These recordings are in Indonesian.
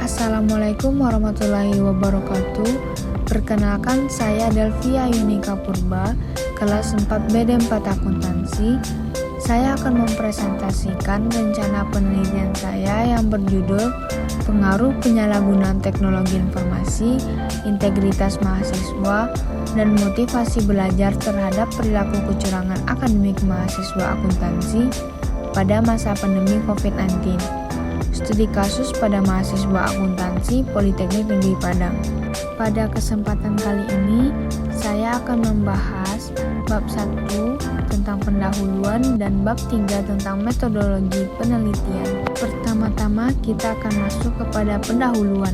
Assalamualaikum warahmatullahi wabarakatuh. Perkenalkan, saya Delvia Yunika Purba, kelas 4B4 Akuntansi. Saya akan mempresentasikan rencana penelitian saya yang berjudul Pengaruh Penyalahgunaan Teknologi Informasi, Integritas Mahasiswa, dan Motivasi Belajar terhadap Perilaku Kecurangan Akademik Mahasiswa Akuntansi pada masa pandemi COVID-19. Studi kasus pada mahasiswa akuntansi Politeknik Negeri Padang. Pada kesempatan kali ini, saya akan membahas bab 1 tentang pendahuluan dan bab 3 tentang metodologi penelitian. Pertama-tama kita akan masuk kepada pendahuluan.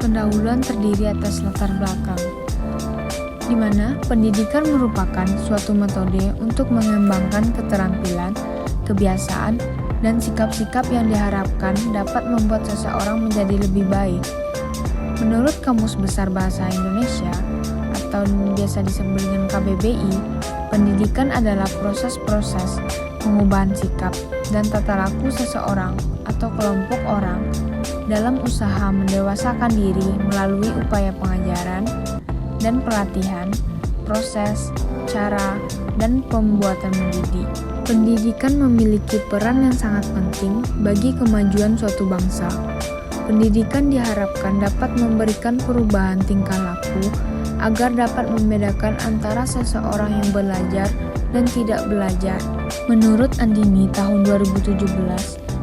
Pendahuluan terdiri atas latar belakang, di mana pendidikan merupakan suatu metode untuk mengembangkan keterampilan, kebiasaan, dan sikap-sikap yang diharapkan dapat membuat seseorang menjadi lebih baik. Menurut Kamus Besar Bahasa Indonesia atau biasa disebut dengan KBBI, pendidikan adalah proses-proses pengubahan sikap dan tata laku seseorang atau kelompok orang dalam usaha mendewasakan diri melalui upaya pengajaran dan pelatihan, proses, cara, dan pembuatan mendidik. Pendidikan memiliki peran yang sangat penting bagi kemajuan suatu bangsa. Pendidikan diharapkan dapat memberikan perubahan tingkah laku agar dapat membedakan antara seseorang yang belajar dan tidak belajar. Menurut Andini tahun 2017,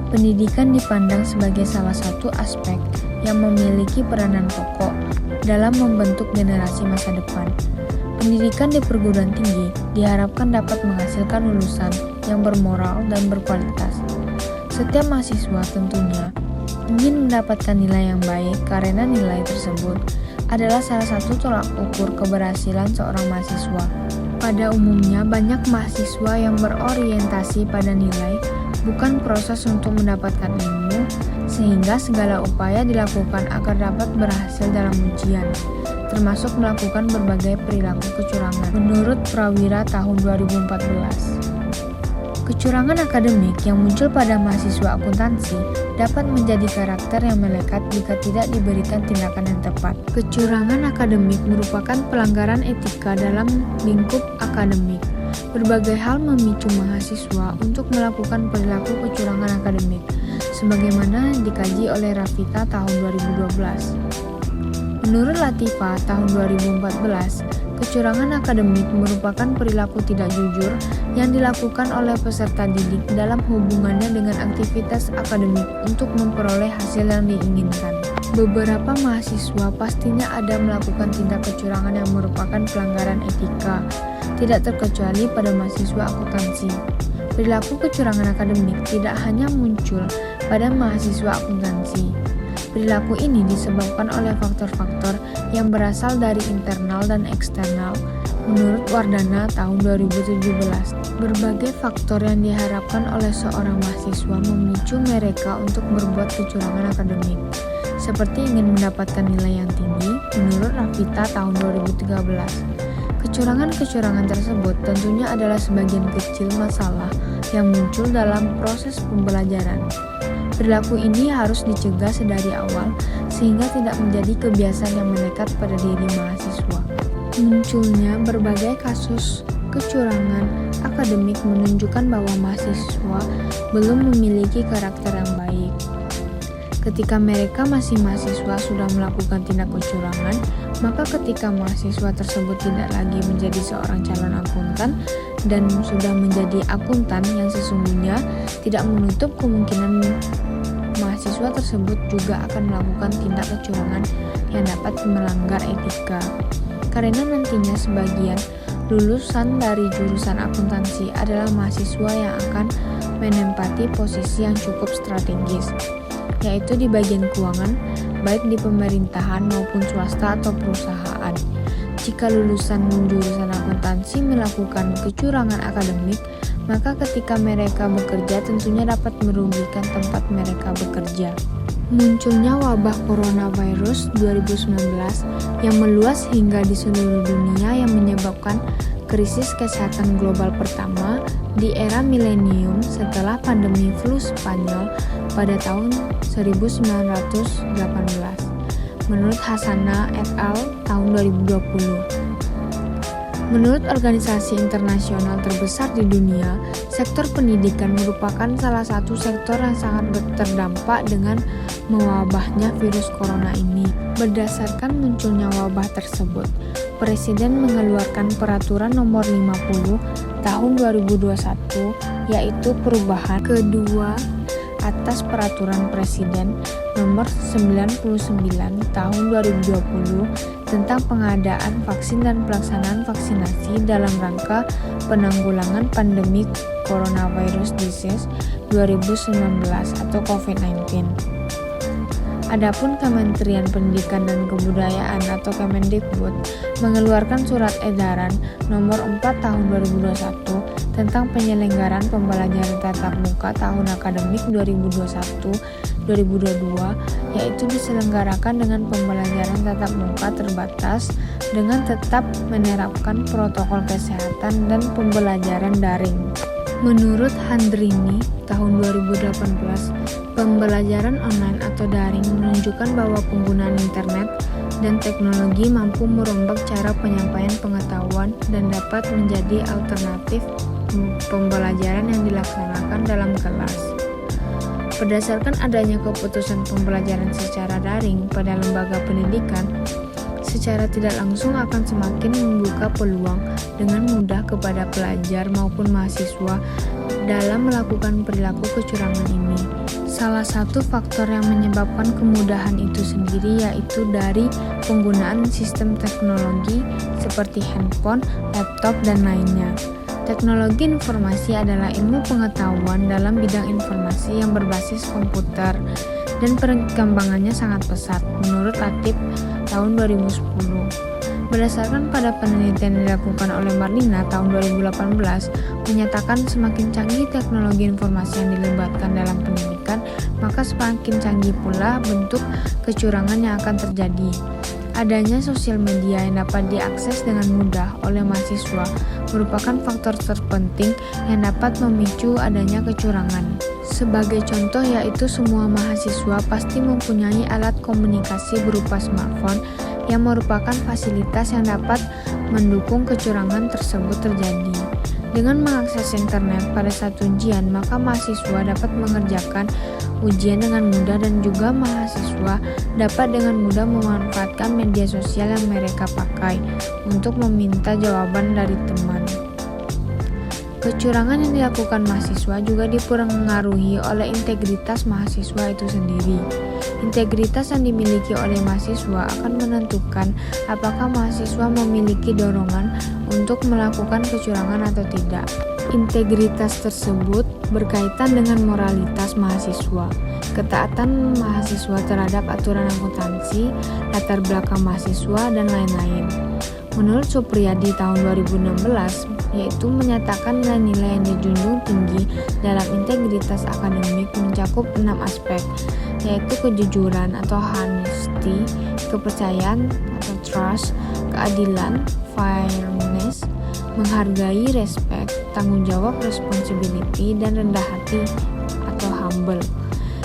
pendidikan dipandang sebagai salah satu aspek yang memiliki peranan pokok dalam membentuk generasi masa depan. Pendidikan di perguruan tinggi diharapkan dapat menghasilkan lulusan yang bermoral dan berkualitas. Setiap mahasiswa tentunya ingin mendapatkan nilai yang baik karena nilai tersebut adalah salah satu tolak ukur keberhasilan seorang mahasiswa. Pada umumnya, banyak mahasiswa yang berorientasi pada nilai, bukan proses untuk mendapatkan ilmu, sehingga segala upaya dilakukan agar dapat berhasil dalam ujian, termasuk melakukan berbagai perilaku kecurangan. Menurut Prawira tahun 2014, kecurangan akademik yang muncul pada mahasiswa akuntansi dapat menjadi karakter yang melekat jika tidak diberikan tindakan yang tepat. Kecurangan akademik merupakan pelanggaran etika dalam lingkup akademik. Berbagai hal memicu mahasiswa untuk melakukan perilaku kecurangan akademik, sebagaimana dikaji oleh Rafita tahun 2012. Menurut Latifah tahun 2014, kecurangan akademik merupakan perilaku tidak jujur yang dilakukan oleh peserta didik dalam hubungannya dengan aktivitas akademik untuk memperoleh hasil yang diinginkan. Beberapa mahasiswa pastinya ada melakukan tindak kecurangan yang merupakan pelanggaran etika, tidak terkecuali pada mahasiswa akuntansi. Perilaku kecurangan akademik tidak hanya muncul pada mahasiswa akuntansi. Perilaku ini disebabkan oleh faktor-faktor yang berasal dari internal dan eksternal. Menurut Wardana tahun 2017, berbagai faktor yang diharapkan oleh seorang mahasiswa memicu mereka untuk berbuat kecurangan akademik, seperti ingin mendapatkan nilai yang tinggi. Menurut Rafita tahun 2013, kecurangan-kecurangan tersebut tentunya adalah sebagian kecil masalah yang muncul dalam proses pembelajaran. Perilaku ini harus dicegah sedari awal sehingga tidak menjadi kebiasaan yang melekat pada diri mahasiswa. Munculnya berbagai kasus kecurangan akademik menunjukkan bahwa mahasiswa belum memiliki karakter yang baik. Ketika mereka masih mahasiswa sudah melakukan tindak kecurangan, maka ketika mahasiswa tersebut tidak lagi menjadi seorang calon akuntan dan sudah menjadi akuntan yang sesungguhnya, tidak menutup kemungkinan mahasiswa tersebut juga akan melakukan tindak kecurangan yang dapat melanggar etika. Karena nantinya sebagian lulusan dari jurusan akuntansi adalah mahasiswa yang akan menempati posisi yang cukup strategis, yaitu di bagian keuangan, baik di pemerintahan maupun swasta atau perusahaan. Jika lulusan jurusan akuntansi melakukan kecurangan akademik, maka ketika mereka bekerja tentunya dapat merugikan tempat mereka bekerja. Munculnya wabah coronavirus 2019 yang meluas hingga di seluruh dunia yang menyebabkan krisis kesehatan global pertama di era milenium setelah pandemi flu Spanyol pada tahun 1918. Menurut Hasana et al. Tahun 2020. Menurut organisasi internasional terbesar di dunia, sektor pendidikan merupakan salah satu sektor yang sangat terdampak dengan mewabahnya virus corona ini. Berdasarkan munculnya wabah tersebut, Presiden mengeluarkan Peraturan Nomor 50 Tahun 2021, yaitu perubahan kedua atas Peraturan Presiden Nomor 99 Tahun 2020 tentang pengadaan vaksin dan pelaksanaan vaksinasi dalam rangka penanggulangan pandemi Coronavirus Disease 2019 atau COVID-19. Adapun Kementerian Pendidikan dan Kebudayaan atau Kemendikbud mengeluarkan Surat Edaran Nomor 4 Tahun 2021 tentang penyelenggaraan pembelajaran tatap muka tahun akademik 2021-2022, yaitu diselenggarakan dengan pembelajaran tatap muka terbatas dengan tetap menerapkan protokol kesehatan dan pembelajaran daring. Menurut Handrini, tahun 2018, pembelajaran online atau daring menunjukkan bahwa penggunaan internet dan teknologi mampu merombak cara penyampaian pengetahuan dan dapat menjadi alternatif pembelajaran yang dilaksanakan dalam kelas. Berdasarkan adanya keputusan pembelajaran secara daring pada lembaga pendidikan, secara tidak langsung akan semakin membuka peluang dengan mudah kepada pelajar maupun mahasiswa dalam melakukan perilaku kecurangan ini. Salah satu faktor yang menyebabkan kemudahan itu sendiri yaitu dari penggunaan sistem teknologi seperti handphone, laptop, dan lainnya. Teknologi informasi adalah ilmu pengetahuan dalam bidang informasi yang berbasis komputer dan perkembangannya sangat pesat, menurut Latif tahun 2010. Berdasarkan pada penelitian yang dilakukan oleh Marlina tahun 2018, menyatakan semakin canggih teknologi informasi yang dilibatkan dalam pendidikan, maka semakin canggih pula bentuk kecurangan yang akan terjadi. Adanya sosial media yang dapat diakses dengan mudah oleh mahasiswa merupakan faktor terpenting yang dapat memicu adanya kecurangan. Sebagai contoh yaitu semua mahasiswa pasti mempunyai alat komunikasi berupa smartphone yang merupakan fasilitas yang dapat mendukung kecurangan tersebut terjadi. Dengan mengakses internet pada saat ujian, maka mahasiswa dapat mengerjakan ujian dengan mudah dan juga mahasiswa dapat dengan mudah memanfaatkan media sosial yang mereka pakai untuk meminta jawaban dari teman. Kecurangan yang dilakukan mahasiswa juga dipengaruhi oleh integritas mahasiswa itu sendiri. Integritas yang dimiliki oleh mahasiswa akan menentukan apakah mahasiswa memiliki dorongan untuk melakukan kecurangan atau tidak. Integritas tersebut berkaitan dengan moralitas mahasiswa, ketaatan mahasiswa terhadap aturan akuntansi, latar belakang mahasiswa, dan lain-lain. Menurut Supriyadi tahun 2016, yaitu menyatakan nilai-nilai yang dijunjung tinggi dalam integritas akademik mencakup 6 aspek, yaitu kejujuran atau honesty, kepercayaan atau trust, keadilan, fairness, menghargai, respect, tanggung jawab, responsibility, dan rendah hati atau humble.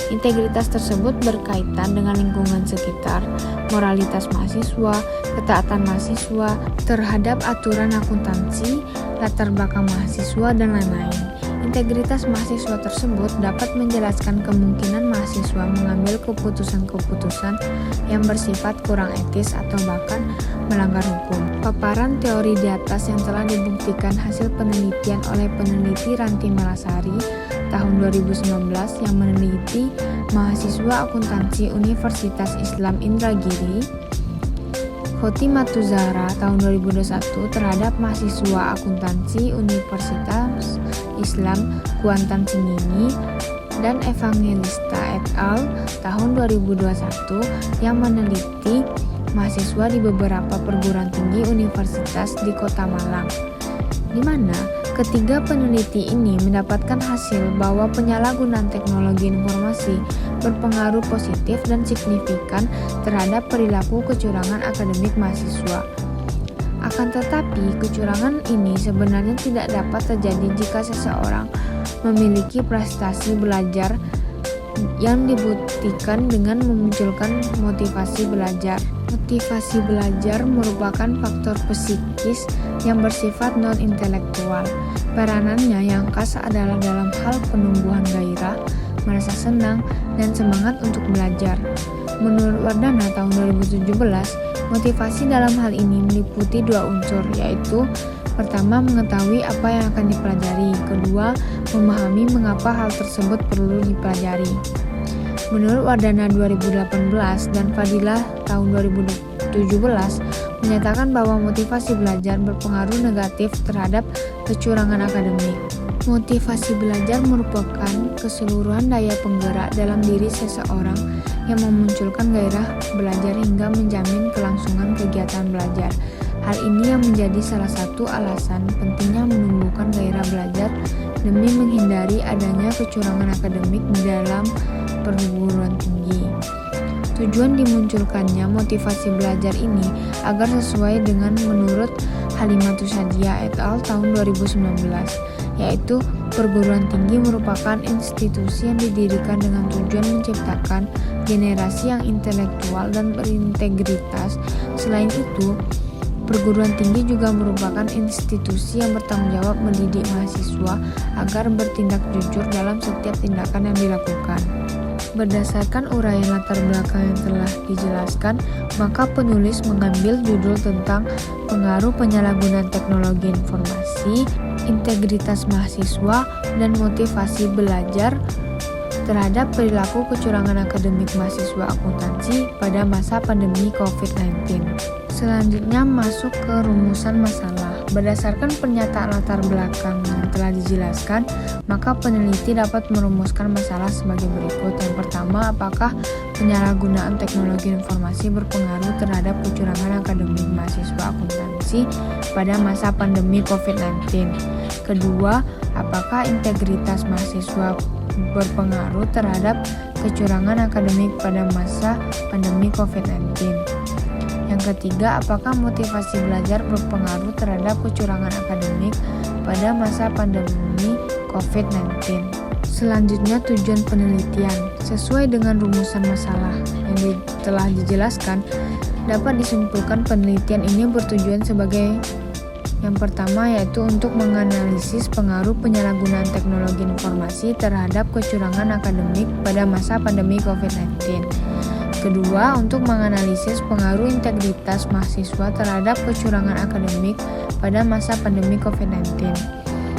Integritas tersebut berkaitan dengan lingkungan sekitar, moralitas mahasiswa, ketaatan mahasiswa terhadap aturan akuntansi, latar belakang mahasiswa, dan lain-lain. Integritas mahasiswa tersebut dapat menjelaskan kemungkinan mahasiswa mengambil keputusan-keputusan yang bersifat kurang etis atau bahkan melanggar hukum. Paparan teori di atas yang telah dibuktikan hasil penelitian oleh peneliti Ranti Melasari tahun 2019 yang meneliti mahasiswa akuntansi Universitas Islam Indragiri, Khotimatu Zahra tahun 2021 terhadap mahasiswa akuntansi Universitas Islam Kuantan Singingi, dan Evangelista et al. Tahun 2021 yang meneliti mahasiswa di beberapa perguruan tinggi universitas di Kota Malang, di mana ketiga peneliti ini mendapatkan hasil bahwa penyalahgunaan teknologi informasi berpengaruh positif dan signifikan terhadap perilaku kecurangan akademik mahasiswa. Akan tetapi, kecurangan ini sebenarnya tidak dapat terjadi jika seseorang memiliki prestasi belajar yang dibuktikan dengan memunculkan motivasi belajar. Motivasi belajar merupakan faktor psikis yang bersifat non-intelektual. Peranannya yang khas adalah dalam hal penumbuhan gairah, merasa senang, dan semangat untuk belajar. Menurut Wardana tahun 2017, motivasi dalam hal ini meliputi dua unsur, yaitu pertama, mengetahui apa yang akan dipelajari. Kedua, memahami mengapa hal tersebut perlu dipelajari. Menurut Wardana 2018 dan Fadilah tahun 2017 menyatakan bahwa motivasi belajar berpengaruh negatif terhadap kecurangan akademik. Motivasi belajar merupakan keseluruhan daya penggerak dalam diri seseorang yang memunculkan gairah belajar hingga menjamin kelangsungan kegiatan belajar. Hal ini yang menjadi salah satu alasan pentingnya menumbuhkan gairah belajar demi menghindari adanya kecurangan akademik di dalam perguruan tinggi. Tujuan dimunculkannya motivasi belajar ini agar sesuai dengan menurut Halimatus Sadia et al. Tahun 2019, yaitu perguruan tinggi merupakan institusi yang didirikan dengan tujuan menciptakan generasi yang intelektual dan berintegritas. Selain itu, perguruan tinggi juga merupakan institusi yang bertanggung jawab mendidik mahasiswa agar bertindak jujur dalam setiap tindakan yang dilakukan. Berdasarkan uraian latar belakang yang telah dijelaskan, maka penulis mengambil judul tentang pengaruh penyalahgunaan teknologi informasi, integritas mahasiswa, dan motivasi belajar terhadap perilaku kecurangan akademik mahasiswa akuntansi pada masa pandemi COVID-19. Selanjutnya masuk ke rumusan masalah. Berdasarkan pernyataan latar belakang yang telah dijelaskan, maka peneliti dapat merumuskan masalah sebagai berikut. Yang pertama, apakah penyalahgunaan teknologi informasi berpengaruh terhadap kecurangan akademik mahasiswa akuntansi pada masa pandemi COVID-19? Kedua, apakah integritas mahasiswa berpengaruh terhadap kecurangan akademik pada masa pandemi COVID-19? Yang ketiga, apakah motivasi belajar berpengaruh terhadap kecurangan akademik pada masa pandemi COVID-19? Selanjutnya, tujuan penelitian. Sesuai dengan rumusan masalah yang telah dijelaskan, dapat disimpulkan penelitian ini bertujuan sebagai yang pertama, yaitu untuk menganalisis pengaruh penyalahgunaan teknologi informasi terhadap kecurangan akademik pada masa pandemi COVID-19. Kedua, untuk menganalisis pengaruh integritas mahasiswa terhadap kecurangan akademik pada masa pandemi COVID-19.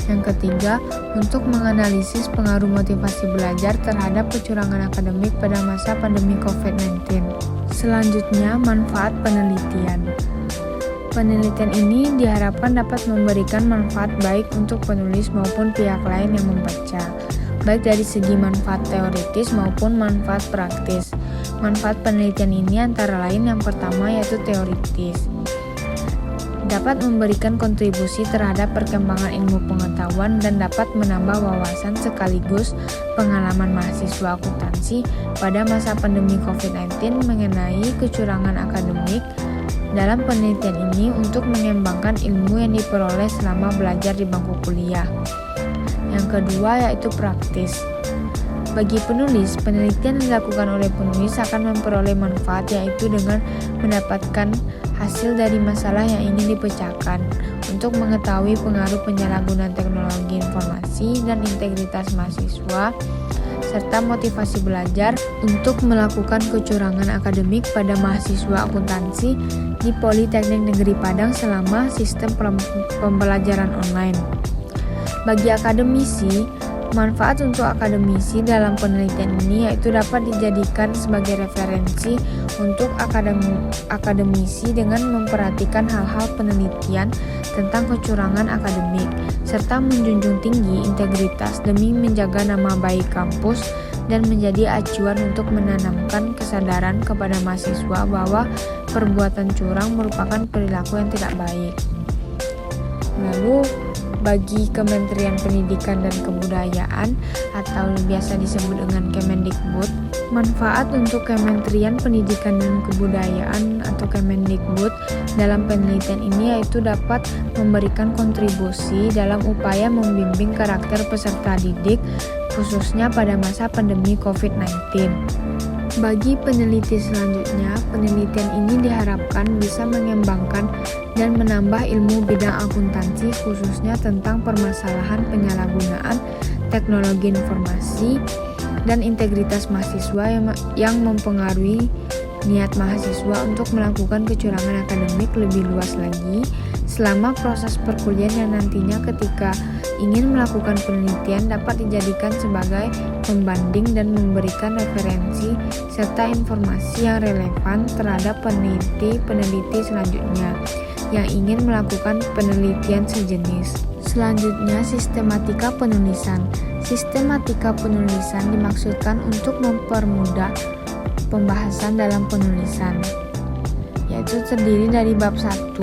Yang ketiga, untuk menganalisis pengaruh motivasi belajar terhadap kecurangan akademik pada masa pandemi COVID-19. Selanjutnya, manfaat penelitian. Penelitian ini diharapkan dapat memberikan manfaat baik untuk penulis maupun pihak lain yang membaca, baik dari segi manfaat teoritis maupun manfaat praktis. Manfaat penelitian ini antara lain yang pertama yaitu teoritis. Dapat memberikan kontribusi terhadap perkembangan ilmu pengetahuan dan dapat menambah wawasan sekaligus pengalaman mahasiswa akuntansi pada masa pandemi COVID-19 mengenai kecurangan akademik. Dalam penelitian ini untuk mengembangkan ilmu yang diperoleh selama belajar di bangku kuliah. Yang kedua yaitu praktis. Bagi penulis, penelitian yang dilakukan oleh penulis akan memperoleh manfaat, yaitu dengan mendapatkan hasil dari masalah yang ingin dipecahkan, untuk mengetahui pengaruh penyalahgunaan teknologi informasi dan integritas mahasiswa, serta motivasi belajar untuk melakukan kecurangan akademik pada mahasiswa akuntansi di Politeknik Negeri Padang selama sistem pembelajaran online. Bagi akademisi, manfaat untuk akademisi dalam penelitian ini yaitu dapat dijadikan sebagai referensi untuk akademisi dengan memperhatikan hal-hal penelitian tentang kecurangan akademik, serta menjunjung tinggi integritas demi menjaga nama baik kampus dan menjadi acuan untuk menanamkan kesadaran kepada mahasiswa bahwa perbuatan curang merupakan perilaku yang tidak baik. Lalu, bagi Kementerian Pendidikan dan Kebudayaan atau biasa disebut dengan Kemendikbud, Manfaat untuk Kementerian Pendidikan dan Kebudayaan atau Kemendikbud dalam penelitian ini yaitu dapat memberikan kontribusi dalam upaya membimbing karakter peserta didik khususnya pada masa pandemi COVID-19. Bagi peneliti selanjutnya, penelitian ini diharapkan bisa mengembangkan dan menambah ilmu bidang akuntansi khususnya tentang permasalahan penyalahgunaan teknologi informasi dan integritas mahasiswa yang mempengaruhi niat mahasiswa untuk melakukan kecurangan akademik lebih luas lagi selama proses perkuliahan yang nantinya ketika ingin melakukan penelitian dapat dijadikan sebagai pembanding dan memberikan referensi serta informasi yang relevan terhadap peneliti selanjutnya yang ingin melakukan penelitian sejenis. Selanjutnya, sistematika penulisan. Sistematika penulisan dimaksudkan untuk mempermudah pembahasan dalam penulisan, yaitu terdiri dari bab 1,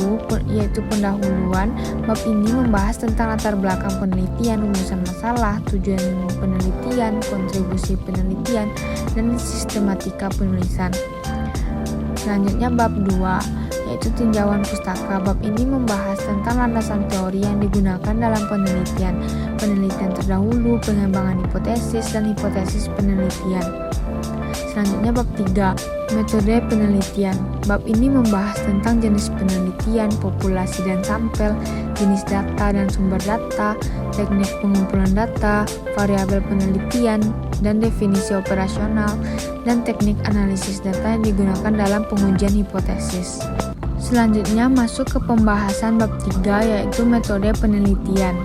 yaitu pendahuluan. Bab ini membahas tentang latar belakang penelitian, rumusan masalah, tujuan penelitian, kontribusi penelitian, dan sistematika penulisan. Selanjutnya bab 2, yaitu tinjauan pustaka. Bab ini membahas tentang landasan teori yang digunakan dalam penelitian terdahulu, pengembangan hipotesis, dan hipotesis penelitian. Selanjutnya bab 3, metode penelitian. Bab ini membahas tentang jenis penelitian, populasi dan sampel, jenis data dan sumber data, teknik pengumpulan data, variabel penelitian, dan definisi operasional, dan teknik analisis data yang digunakan dalam pengujian hipotesis. Selanjutnya masuk ke pembahasan bab 3 yaitu metode penelitian.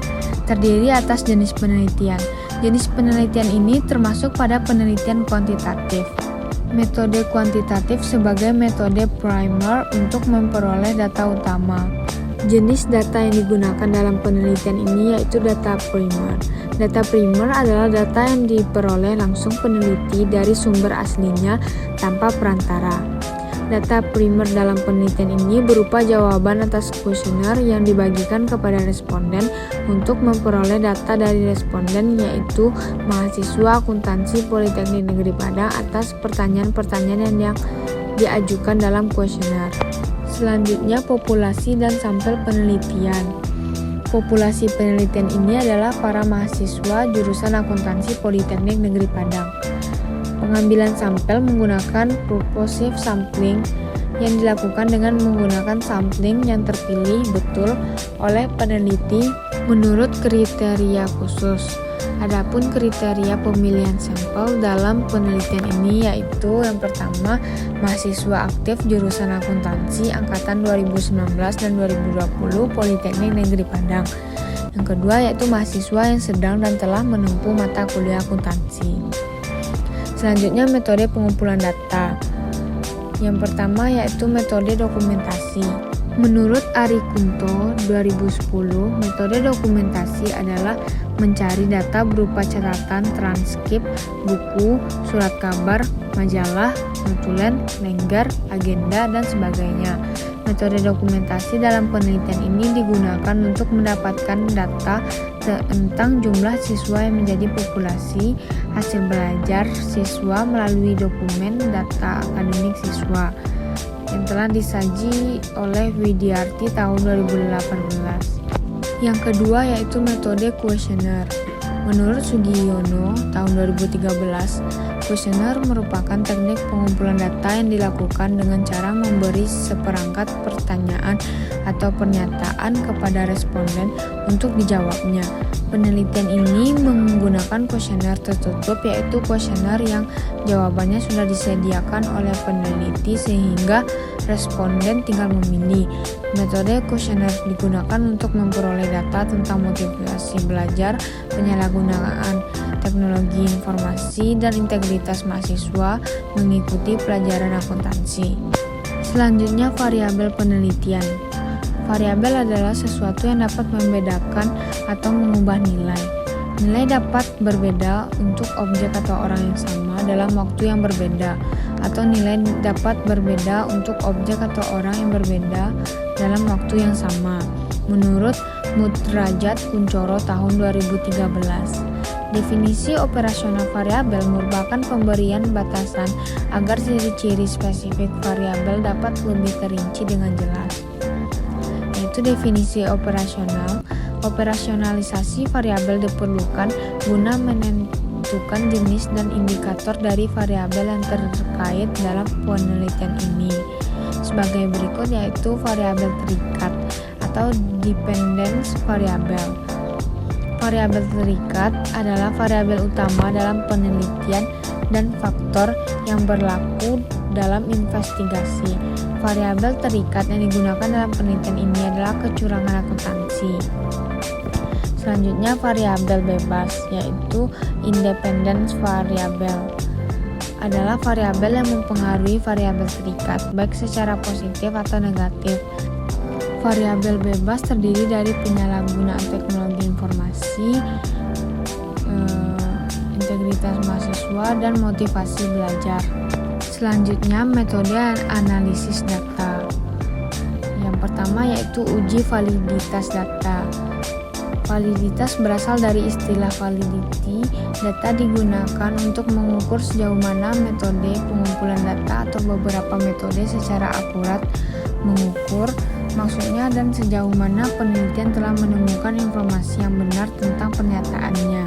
Terdiri atas jenis penelitian. Jenis penelitian ini termasuk pada penelitian kuantitatif. Metode kuantitatif sebagai metode primer untuk memperoleh data utama. Jenis data yang digunakan dalam penelitian ini yaitu data primer. Data primer adalah data yang diperoleh langsung peneliti dari sumber aslinya tanpa perantara. Data primer dalam penelitian ini berupa jawaban atas kuesioner yang dibagikan kepada responden untuk memperoleh data dari responden yaitu mahasiswa akuntansi Politeknik Negeri Padang atas pertanyaan-pertanyaan yang diajukan dalam kuesioner. Selanjutnya populasi dan sampel penelitian. Populasi penelitian ini adalah para mahasiswa jurusan akuntansi Politeknik Negeri Padang. Pengambilan sampel menggunakan purposive sampling yang dilakukan dengan menggunakan sampling yang terpilih betul oleh peneliti menurut kriteria khusus. Adapun kriteria pemilihan sampel dalam penelitian ini yaitu yang pertama, mahasiswa aktif jurusan akuntansi angkatan 2019 dan 2020 Politeknik Negeri Padang. Yang kedua yaitu mahasiswa yang sedang dan telah menempuh mata kuliah akuntansi. Selanjutnya metode pengumpulan data. Yang pertama yaitu metode dokumentasi. Menurut Ari Kunto 2010, metode dokumentasi adalah mencari data berupa catatan, transkrip, buku, surat kabar, majalah, notulen, lengger, agenda, dan sebagainya. Metode dokumentasi dalam penelitian ini digunakan untuk mendapatkan data tentang jumlah siswa yang menjadi populasi, hasil belajar siswa melalui dokumen data akademik siswa yang telah disaji oleh Widyarti tahun 2018. Yang kedua yaitu metode kuesioner. Menurut Sugiono tahun 2013, kuesioner merupakan teknik pengumpulan data yang dilakukan dengan cara memberi seperangkat pertanyaan atau pernyataan kepada responden untuk dijawabnya. Penelitian ini menggunakan kuesioner tertutup, yaitu kuesioner yang jawabannya sudah disediakan oleh peneliti sehingga responden tinggal memilih. Metode kuesioner digunakan untuk memperoleh data tentang motivasi belajar, penyalahgunaan teknologi informasi, dan integritas mahasiswa mengikuti pelajaran akuntansi. Selanjutnya, variabel penelitian. Variabel adalah sesuatu yang dapat membedakan atau mengubah nilai. Nilai dapat berbeda untuk objek atau orang yang sama dalam waktu yang berbeda, atau nilai dapat berbeda untuk objek atau orang yang berbeda dalam waktu yang sama. Menurut Mudrajat Kuncoro tahun 2013, Definisi operasional variabel merupakan pemberian batasan agar ciri-ciri spesifik variabel dapat lebih terinci dengan jelas. Yaitu definisi operasional. Operasionalisasi variabel diperlukan guna menentukan jenis dan indikator dari variabel yang terkait dalam penelitian ini. Sebagai berikut yaitu variabel terikat atau dependence variable. Variabel terikat adalah variabel utama dalam penelitian dan faktor yang berlaku dalam investigasi. Variabel terikat yang digunakan dalam penelitian ini adalah kecurangan akuntansi. Selanjutnya variabel bebas, yaitu independence variable. Adalah variabel yang mempengaruhi variabel terikat, baik secara positif atau negatif. Variabel bebas terdiri dari penyalahgunaan teknologi informasi, integritas mahasiswa, dan motivasi belajar. Selanjutnya, metode analisis data. Yang pertama yaitu uji validitas data. Validitas berasal dari istilah validity. Data digunakan untuk mengukur sejauh mana metode pengumpulan data atau beberapa metode secara akurat mengukur maksudnya dan sejauh mana penelitian telah menemukan informasi yang benar tentang pernyataannya.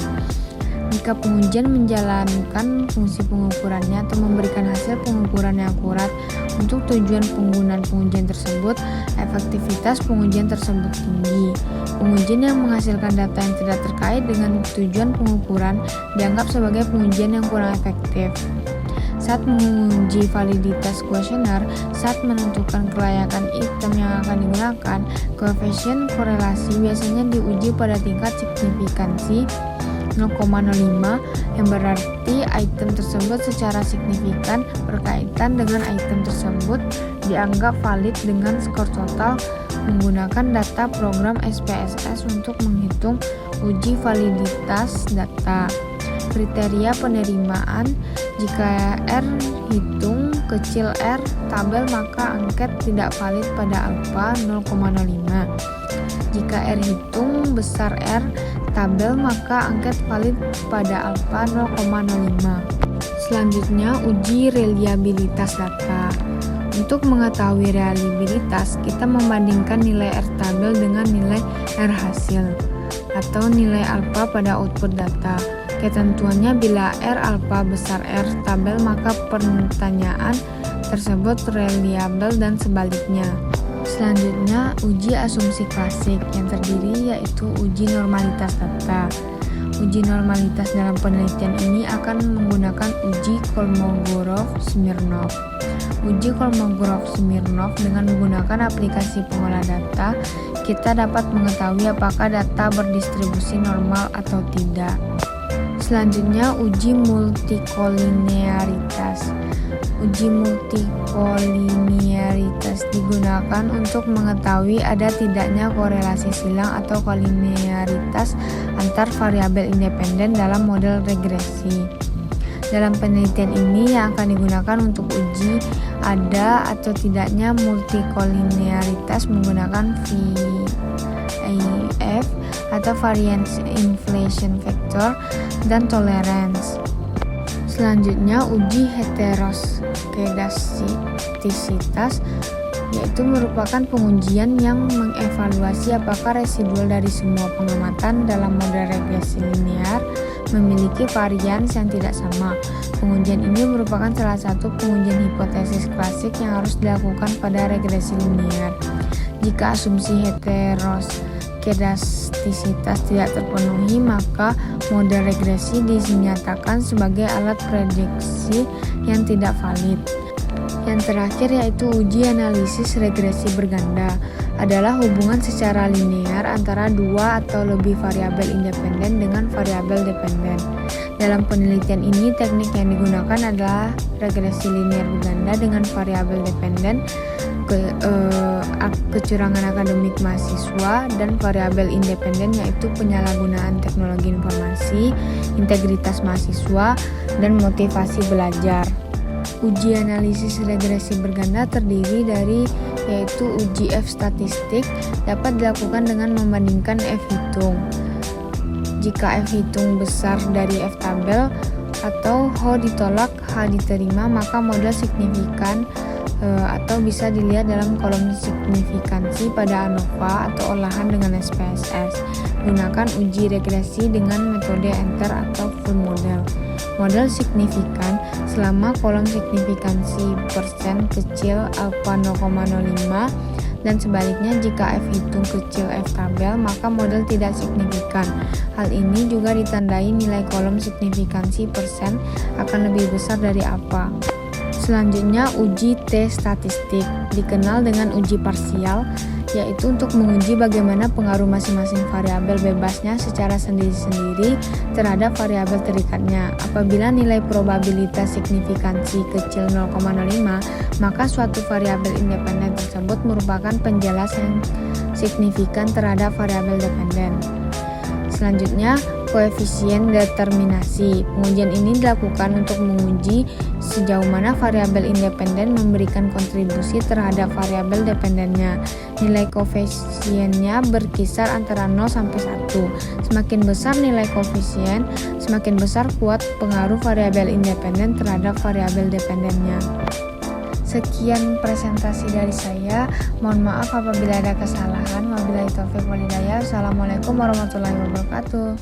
Jika pengujian menjalankan fungsi pengukurannya atau memberikan hasil pengukuran yang akurat untuk tujuan penggunaan pengujian tersebut, efektivitas pengujian tersebut tinggi. Pengujian yang menghasilkan data yang tidak terkait dengan tujuan pengukuran dianggap sebagai pengujian yang kurang efektif. Saat menguji validitas kuesioner, saat menentukan kelayakan item yang akan digunakan, koefisien korelasi biasanya diuji pada tingkat signifikansi 0,05 yang berarti item tersebut secara signifikan berkaitan dengan item tersebut dianggap valid dengan skor total menggunakan data program SPSS untuk menghitung uji validitas data. Kriteria penerimaan: jika R hitung kecil r tabel maka angket tidak valid pada alfa 0,05. Jika R hitung besar R tabel maka angket valid pada alfa 0,05. Selanjutnya, uji reliabilitas data. Untuk mengetahui reliabilitas, kita membandingkan nilai R tabel dengan nilai R hasil atau nilai alfa pada output data. Ketentuannya, bila R alfa besar R tabel maka pertanyaan tersebut reliable dan sebaliknya. Selanjutnya, uji asumsi klasik yang terdiri yaitu uji normalitas data. Uji normalitas dalam penelitian ini akan menggunakan uji Kolmogorov-Smirnov. Uji Kolmogorov-Smirnov dengan menggunakan aplikasi pengolah data, kita dapat mengetahui apakah data berdistribusi normal atau tidak. Selanjutnya, uji multikolinearitas. Uji multikolinearitas digunakan untuk mengetahui ada tidaknya korelasi silang atau kolinearitas antar variabel independen dalam model regresi. Dalam penelitian ini yang akan digunakan untuk uji ada atau tidaknya multikolinearitas menggunakan VIF atau variance inflation factor dan tolerance. Selanjutnya, uji heteroskedastisitas, yaitu merupakan pengujian yang mengevaluasi apakah residual dari semua pengamatan dalam model regresi linear memiliki varians yang tidak sama. Pengujian ini merupakan salah satu pengujian hipotesis klasik yang harus dilakukan pada regresi linear. Jika asumsi heteroskedastisitas tidak terpenuhi, maka model regresi dinyatakan sebagai alat prediksi yang tidak valid. Yang terakhir yaitu uji analisis regresi berganda, adalah hubungan secara linear antara dua atau lebih variabel independen dengan variabel dependen. Dalam penelitian ini, teknik yang digunakan adalah regresi linear berganda dengan variabel dependen, kecurangan akademik mahasiswa, dan variabel independen yaitu penyalahgunaan teknologi informasi, integritas mahasiswa, dan motivasi belajar. Uji analisis regresi berganda terdiri dari yaitu uji F statistik, dapat dilakukan dengan membandingkan F hitung. jika F hitung besar dari F tabel atau H ditolak H diterima, maka model signifikan atau bisa dilihat dalam kolom signifikansi pada ANOVA atau olahan dengan SPSS. Gunakan uji regresi dengan metode enter atau full model. Model signifikan selama kolom signifikansi persen kecil alpha 0,05 dan sebaliknya jika F hitung kecil F tabel maka model tidak signifikan. Hal ini juga ditandai nilai kolom signifikansi persen akan lebih besar dari apa. Selanjutnya uji T statistik, dikenal dengan uji parsial, yaitu untuk menguji bagaimana pengaruh masing-masing variabel bebasnya secara sendiri-sendiri terhadap variabel terikatnya. Apabila nilai probabilitas signifikansi kecil 0,05, maka suatu variabel independen tersebut merupakan penjelas yang signifikan terhadap variabel dependen. Selanjutnya, koefisien determinasi. Pengujian ini dilakukan untuk menguji sejauh mana variabel independen memberikan kontribusi terhadap variabel dependennya. Nilai koefisiennya berkisar antara 0 sampai 1. Semakin besar nilai koefisien, semakin besar kuat pengaruh variabel independen terhadap variabel dependennya. Sekian presentasi dari saya. Mohon maaf apabila ada kesalahan. Wabillahi taufiq walhidayah. Assalamualaikum warahmatullahi wabarakatuh.